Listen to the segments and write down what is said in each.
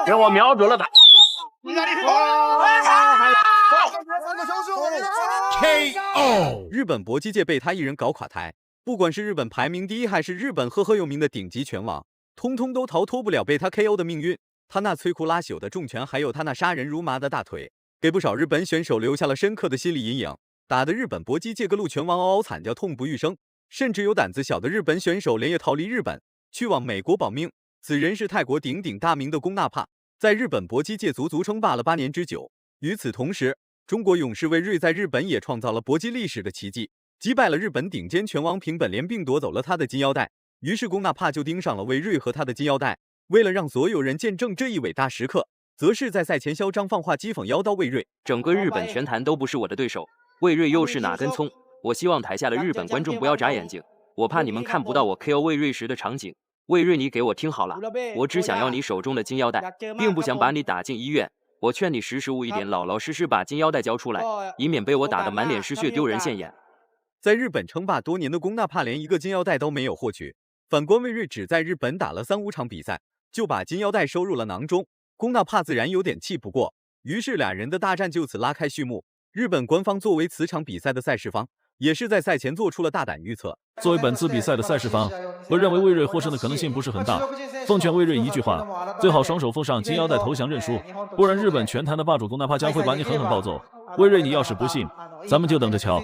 给我瞄准了打。KO！ 日本搏击界被他一人搞垮台，不管是日本排名第一，还是日本赫赫有名的顶级拳王，通通都逃脱不了被他 KO 的命运。他那摧枯拉朽的重拳，还有他那杀人如麻的大腿，给不少日本选手留下了深刻的心理阴影，打得日本搏击界各路拳王嗷嗷惨叫，痛不欲生。甚至有胆子小的日本选手连夜逃离日本，去往美国保命。此人是泰国鼎鼎大名的宫纳帕，在日本搏击界足足称霸了8年之久。与此同时，中国勇士魏睿在日本也创造了搏击历史的奇迹，击败了日本顶尖拳王平本莲，并夺走了他的金腰带。于是宫纳帕就盯上了魏睿和他的金腰带。为了让所有人见证这一伟大时刻，则是在赛前嚣张放话，讥讽妖刀魏睿。整个日本拳坛都不是我的对手，魏睿又是哪根葱？我希望台下的日本观众不要眨眼睛，我怕你们看不到我 KO 魏睿时的场景。魏睿，你给我听好了，我只想要你手中的金腰带，并不想把你打进医院。我劝你识时务一点，老老实实把金腰带交出来，以免被我打得满脸是血，丢人现眼。在日本称霸多年的宫纳帕连一个金腰带都没有获取，反观魏睿只在日本打了3-5场比赛，就把金腰带收入了囊中。宫纳帕自然有点气不过，于是俩人的大战就此拉开序幕。日本官方作为此场比赛的赛事方，也是在赛前做出了大胆预测。作为本次比赛的赛事方，我认为魏睿获胜的可能性不是很大。奉劝魏睿一句话，最好双手奉上金腰带投降认输，不然日本拳坛的霸主宫纳帕将会把你狠狠暴揍。魏睿，你要是不信，咱们就等着瞧。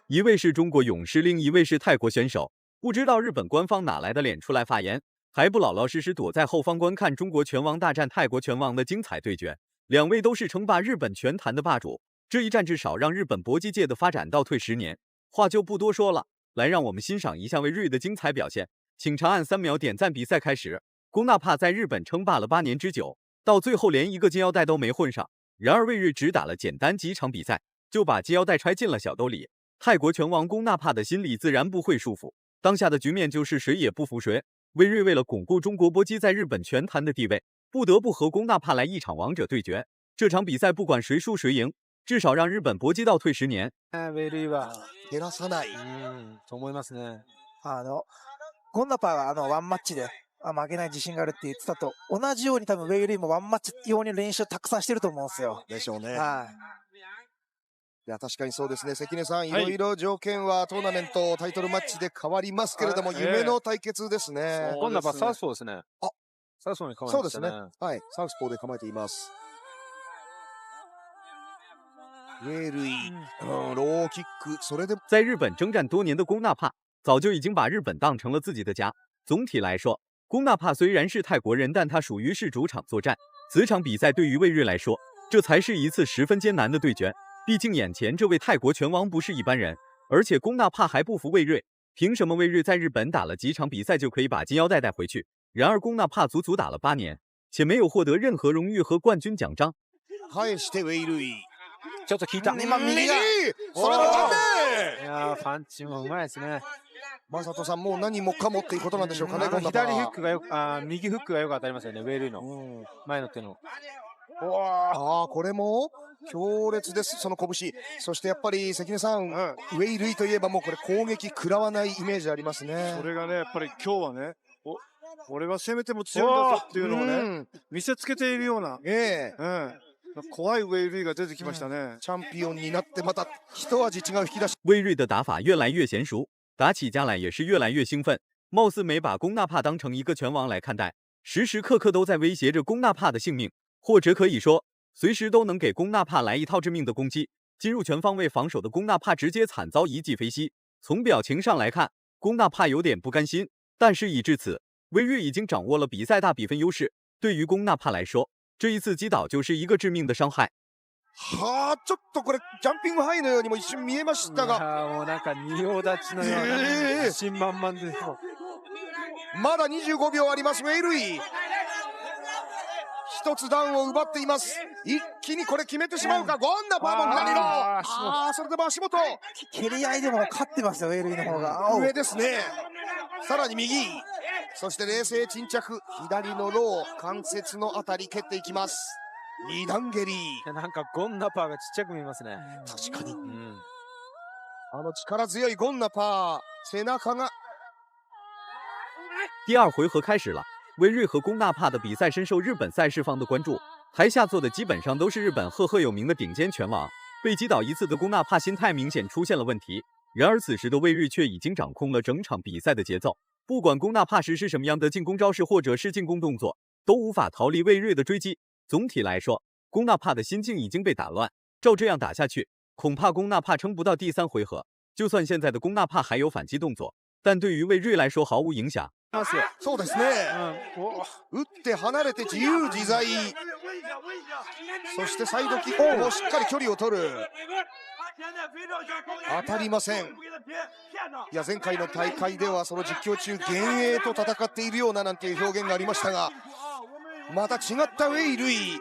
一位是中国勇士，另一位是泰国选手，不知道日本官方哪来的脸出来发言，还不老老实实躲在后方观看中国拳王大战泰国拳王的精彩对决。两位都是称霸日本拳坛的霸主，这一战至少让日本搏击界的发展倒退10年。话就不多说了，来让我们欣赏一下魏睿的精彩表现。请长按3秒点赞。比赛开始，宫纳帕在日本称霸了8年之久，到最后连一个金腰带都没混上。然而魏睿只打了简单几场比赛，就把金腰带揣进了小兜里。泰国拳王宫纳帕的心里自然不会束缚，当下的局面就是谁也不服谁。魏睿为了巩固中国搏击在日本拳坛的地位，不得不和宫纳帕来一场王者对决。这场比赛不管谁输谁赢，至少让日本搏击倒退10年。魏塁は減らさない。と思いますね。ゴンナパがワンマッチで負けない自信があるって言ってたと同じように多分ウェイリーもワンマッチ用に練習たくさんしてると思うんですよ。でしょうね。はい。いや確かにそうですね。関根さん、いろいろ条件はトーナメントタイトルマッチで変わりますけれども、夢の対決ですね。ゴンナパサウスポーですね。あ、サウスポーに構えそうですね。てますね。はい、サウスポーで構えています。ウェイルイ、ローキック，それで在日本征战多年的宫纳帕，早就已经把日本当成了自己的家。总体来说，宫纳帕虽然是泰国人，但他属于是主场作战。此场比赛对于魏睿来说，这才是一次十分艰难的对决。毕竟眼前这位泰国拳王不是一般人，而且宫纳帕还不服魏睿。凭什么魏睿在日本打了几场比赛就可以把金腰带带回去？然而宫纳帕足足打了8年，且没有获得任何荣誉和冠军奖章。返してウェイルイ。ちょっと効いた。今右が。それもダメ。いやパンチもうまいですね。マサトさん、もう何もかもっていうことなんでしょうかね。左フックが右フックがよく当たりますよね。ウェイルイの前の手の。ああ、これも強烈です、その拳。そしてやっぱり関根さん、ウェイルイといえばもうこれ攻撃食らわないイメージありますね。それがね、やっぱり今日はね、俺は攻めても強いんだぞっていうのをね、見せつけているような、怖いウェイルイが出てきましたね。チャンピオンになってまた一味違う引き出し。魏睿的打法越来越娴熟，打起架来也是越来越兴奋，貌似没把宫纳帕当成一个拳王来看待，时时刻刻都在威胁着宫纳帕的性命，或者可以说，随时都能给宫纳帕来一套致命的攻击。进入全方位防守的宫纳帕直接惨遭一记飞膝。从表情上来看，宫纳帕有点不甘心，但事已至此，魏睿已经掌握了比赛大比分优势。对于宫纳帕来说，这一次击倒就是一个致命的伤害。はあ、ちょっとこれジャンピングハイのようにも一瞬見えましたが、もうなんか仁王立ちのような自信満々で。まだ25秒あります。ウェイルイ一つダウンを奪っています。一気にこれ決めてしまうか。ゴンナパーも左の。それでも足元。蹴り合いでも勝ってますよ、ウェイルイの方が。上ですね。さらに右。そして冷静沈着。左のロー、関節のあたり蹴っていきます。二段蹴り。なんかゴンナパーがちっちゃく見えますね。確かに。力強いゴンナパー、背中が。第2回合开始了。魏睿和龚纳帕的比赛深受日本赛事方的关注，台下坐的基本上都是日本赫赫有名的顶尖拳王。被击倒一次的龚纳帕心态明显出现了问题，然而此时的魏睿却已经掌控了整场比赛的节奏。不管龚纳帕实施什么样的进攻招式或者是进攻动作，都无法逃离魏睿的追击。总体来说，龚纳帕的心境已经被打乱，照这样打下去，恐怕龚纳帕撑不到第3回合。就算现在的龚纳帕还有反击动作，但对于魏睿来说毫无影响。そうですね。打って離れて自由自在。そしてサイドキックもしっかり距離を取る。当たりません。いや前回の大会ではその実況中幻影と戦っているようななんていう表現がありましたが、また違ったウェイルイ。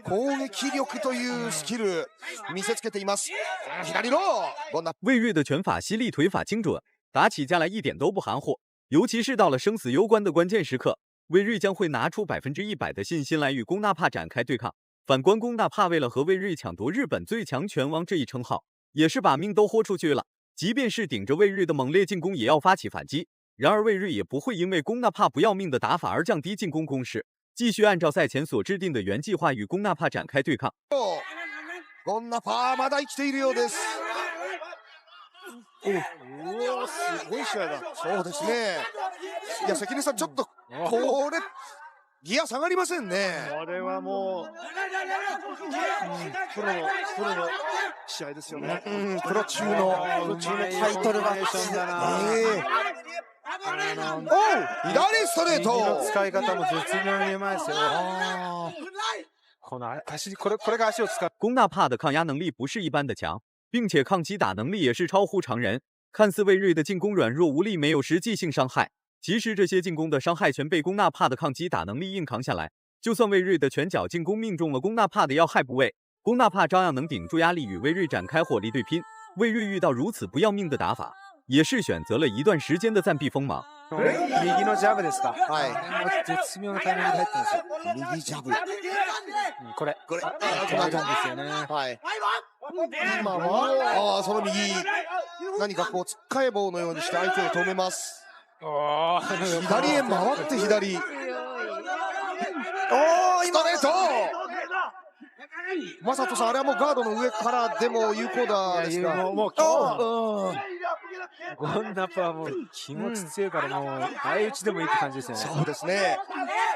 攻撃力というスキル見せつけています。左の魏睿的拳法犀利，腿法精准，打起架来一点都不含糊。尤其是到了生死攸关的关键时刻，魏睿将会拿出100%的信心来与龚纳帕展开对抗。反观龚纳帕为了和魏睿抢夺日本最强拳王这一称号，也是把命都豁出去了。即便是顶着魏睿的猛烈进攻，也要发起反击。然而魏睿也不会因为龚纳帕不要命的打法而降低进攻攻势，继续按照赛前所制定的原计划与龚纳帕展開对抗。龚纳帕まだ生きているようです。すごい試合だ。そうですね。いや関根さんちょっとこれギア下がりませんね。これはもう、プロの試合ですよね。プロ中のタイトルマッチだな。左ストレート。右の使い方も絶妙にうまいですよ。この足、これが足を使う。龚纳帕的抗压能力不是一般的强，并且抗击打能力也是超乎常人。看似魏睿的进攻软弱无力，没有实际性伤害，其实这些进攻的伤害全被龚纳帕的抗击打能力硬扛下来。就算魏睿的拳脚进攻命中了龚纳帕的要害部位，龚纳帕照样能顶住压力与魏睿展开火力对拼。魏睿遇到如此不要命的打法，也是选择了一段时间的暂避锋芒。右のジャブですか。はい。絶妙なタイミングで入ってるんですよ。右ジャブ。これこの後ですよね。はい。今はその右何かこうつっかえ棒のようにして相手を止めます。左へ回って左。ストレート。マサトさんあれはもうガードの上からでも有効だですか。ゴンナパはもう気持ち強いからもう相打ちでもいいって感じですよね。そうですね。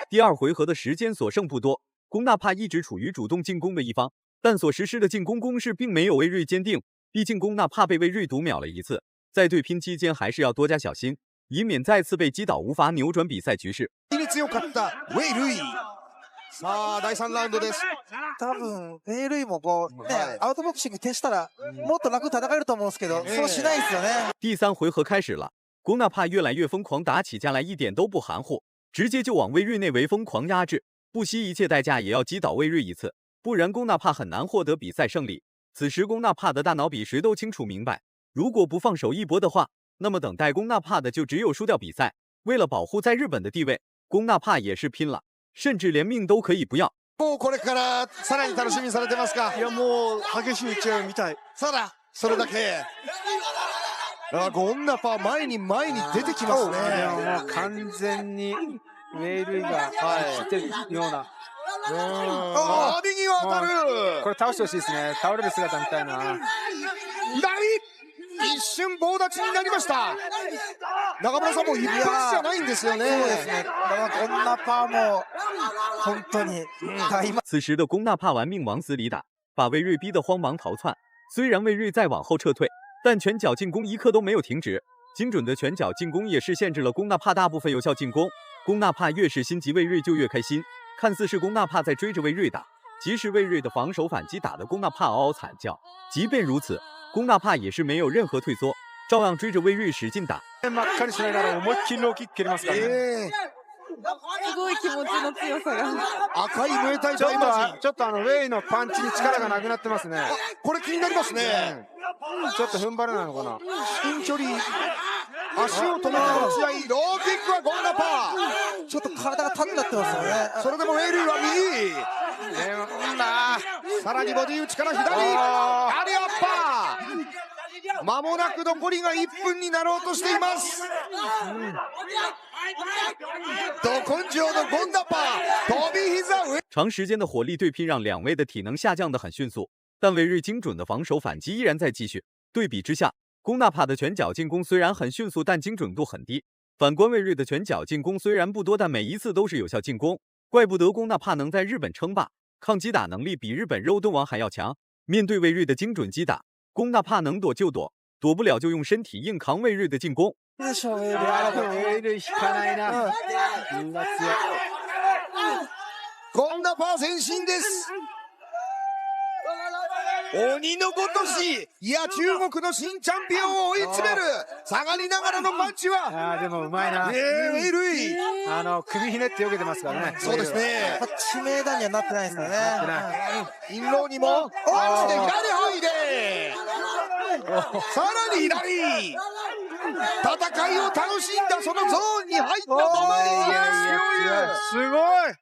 第2回合的时间所剩不多，龚纳帕一直处于主动进攻的一方，但所实施的进攻攻势并没有魏睿坚定。毕竟龚纳帕被魏睿读秒了一次，在对拼期间还是要多加小心，以免再次被击倒，无法扭转比赛局势。強かったウェイルイ。さあ第3ラウンドです。多分ウェイルイもこうね、アウトボクシング徹したらもっと楽に戦えると思うんですけど、そうしないですよね。第3回合开始了，龚纳帕越来越疯狂，打起架来一点都不含糊，直接就往魏睿内围疯狂压制，不惜一切代价也要击倒魏睿一次，不然龚纳帕很难获得比赛胜利。此时龚纳帕的大脑比谁都清楚明白，如果不放手一搏的话，那么等待龚纳帕的就只有输掉比赛。为了保护在日本的地位，龚纳帕也是拼了，甚至连命都可以不要。もうこれからさらに楽しみにされてますか。いやもう激しい打ち合いを見たい。さらそれだけ。ゴンナパ前に出てきますね。もう完全にウェイルイが来てるような。右は当たる。これ倒してほしいですね。倒れる姿みたいな。左一瞬棒立ちになりました。中村さんも一発じゃないんですよね。そうですね。ゴンナパも本当に此时的龚纳帕玩命往死里打，把魏睿逼得慌忙逃窜。虽然魏睿在往后撤退，但拳脚进攻一刻都没有停止。精准的拳脚进攻也是限制了龚纳帕大部分有效进攻。龚纳帕越是心急，魏睿就越开心。看似是龚纳帕在追着魏睿打，其实魏睿的防守反击打得龚纳帕嗷嗷惨叫。即便如此，龚纳帕也是没有任何退缩，照样追着魏睿使劲打。真っ赤にしながら思いっきりローキック蹴りますからね。すごい気持ちの強さが。赤いムエタイ大魔神。ちょっとウェイのパンチに力がなくなってますね。これ気になりますね。ちょっと踏ん張れないのかな。近距離足を止めた打ち合い。ローキックはゴンナパ。ちょっと体がタフになってますよね。それでもウェイルイは右。さらにボディ打ちから左。アリアッパー。間もなく残りが1分になろうとしています。ど根性のゴンダパー飛び膝。长时间的火力对拼让两位的体能下降得很迅速，但魏睿精准的防守反击依然在继续。对比之下，龚纳帕的拳脚进攻虽然很迅速，但精准度很低。反观魏睿的拳脚进攻虽然不多，但每一次都是有效进攻，怪不得龚纳帕能在日本称霸，抗击打能力比日本肉盾王还要强。面对魏睿的精准击打，龚纳帕能躲就躲，躲不了就用身体硬扛魏睿的进攻。ウェイル引かないな。ゴンダパー前進です。鬼のごとし、いや中国の新チャンピオンを追い詰める下がりながらのパンチは。でもうまいな。ウェイルイ。首ひねって避けてますからね。そうですね。致命打にはなってないですからね。インローにもパンチで左入れ。さらに左。戦いを楽しんだそのゾーンに入ったままにすごい。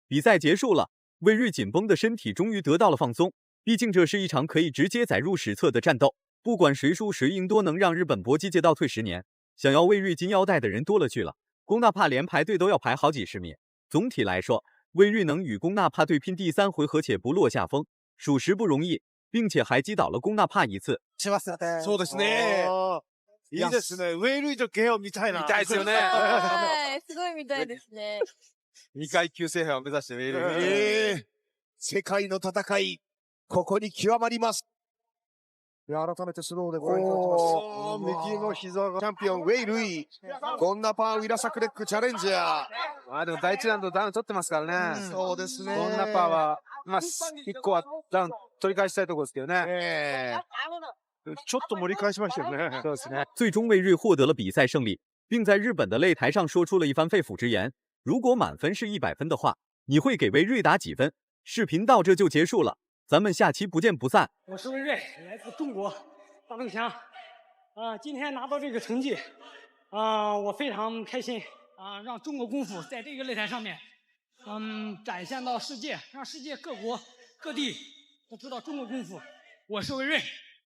比赛结束了，魏睿紧绷的身体终于得到了放松。毕竟这是一场可以直接载入史册的战斗，不管谁输谁赢，都能让日本搏击界倒退10年。想要魏睿金腰带的人多了去了，龚纳帕连排队都要排好几十名。总体来说，魏睿能与龚纳帕对拼第3回合且不落下风，属实不容易，并且还击倒了龚纳帕一次。そうですね。いいですね。ウェイルイとゲオ見たいな。見たいですよね。はい、すごい見たいですね。2階級制覇を目指してウェイルイ。世界の戦い、ここに極まります。改めてスローでご覧いただきます。右の膝がチャンピオンウェイルイ、ゴンナパーウィラサクレックチャレンジャー。でも第1ラウンドダウン取ってますからね。そうですね。ゴンナパーは、1個はダウン取り返したいところですけどね。ちょっと盛り返しましたよね。そうですね。最终魏睿获得了比赛胜利，并在日本的擂台上说出了一番肺腑之言。如果满分是100分的话，你会给魏睿打几分？视频到这就结束了，咱们下期不见不散。我是魏睿，来自中国大正强。今天拿到这个成绩，我非常开心让中国功夫在这个擂台上面，展现到世界，让世界各国各地都知道中国功夫。我是魏睿。